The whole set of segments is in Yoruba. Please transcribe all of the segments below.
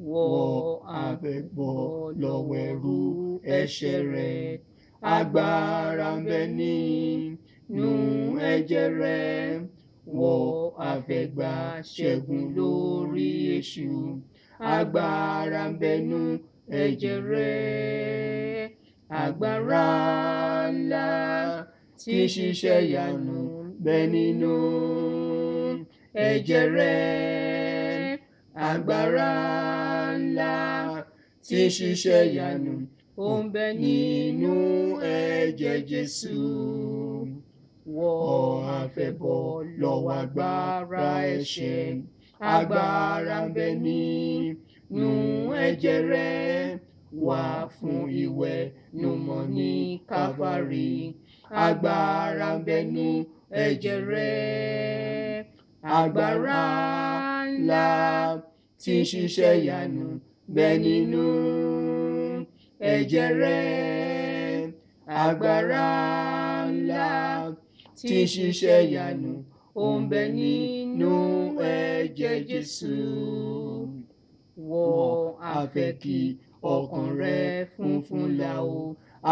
wọ́n á fẹ́ bọ́ lọ́wọ́ ẹrú ẹ̀ṣẹ̀ rẹ̀. Agbára ń bẹ nínú ẹ̀jẹ̀ rẹ̀. Wọ́n á fẹ́ gba ṣẹ́gun lórí èṣù. Agbára ń bẹ nínú ẹ̀jẹ̀ rẹ̀. Agbára ńlá tí ṣiṣẹ́ ìyanu bẹ nínú ẹ̀jẹ̀ rẹ̀. Agbára ńlá tí ṣiṣẹ́ ìyanu ó ń bẹ nínú ẹ̀jẹ̀ Jésù. Wọ́n á fẹ́ bọ́ lọ́wọ́ agbára ẹ̀ṣẹ̀. Agbára ń bẹ nínú ẹ̀jẹ̀ rẹ̀. Wá fún ìwẹ̀nùmọ́ ní Kávárì. Agbára ń bẹ nínú ẹ̀jẹ̀ rẹ̀. Agbára ńlá tí ṣiṣẹ́ ìyanu bẹ nínú ẹ̀jẹ̀ rẹ̀. Agbára ńlá tí ṣiṣẹ́ ìyanu ó ń bẹ nínú ẹ̀jẹ̀ Jésù. Wọ́n á fẹ́ kí ọkàn rẹ funfun láò.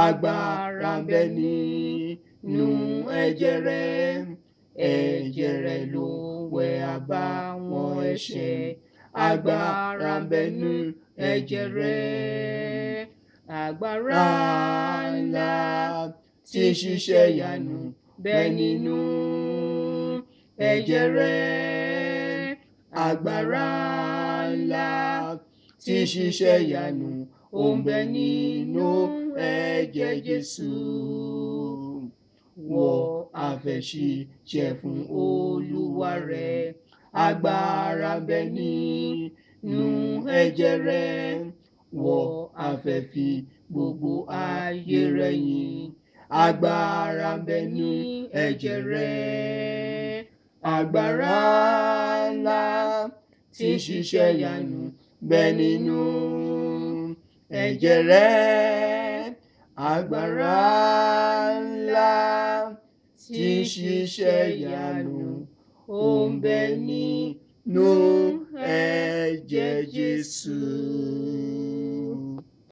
Agbára ń bẹ nínú ẹ̀jẹ̀ rẹ̀. Ẹ̀jẹ̀ rẹ̀ ló wẹ̀ àbàwọ́n ẹ̀ṣẹ̀. Agbára ń bẹ nínú ẹ̀jẹ̀ rẹ̀. Agbára ńlá tí ṣiṣẹ́ ìyanu bẹ nínú ẹ̀jẹ̀ rẹ̀. Agbára ńlá tí ṣiṣẹ́ ìyanu ó ń bẹ nínú ẹ̀jẹ̀ Jésù. Wọ́n á fẹ́ ṣiṣẹ́ fún Olúwa rẹ̀. Agbára ń bẹ nínú ẹ̀jẹ̀ rẹ̀. Wọ́n á fẹ́ fi gbogbo ayé rẹ̀ yìn. Agbára ń bẹ nínú ẹ̀jẹ̀ rẹ̀. Agbára ńlá tí ṣiṣẹ́ ìyanu bẹ nínú ẹ̀jẹ̀ rẹ̀. Agbára ńlá tí ṣiṣẹ́ ìyanu ó ń bẹ nínú ẹ̀jẹ̀ Jésù.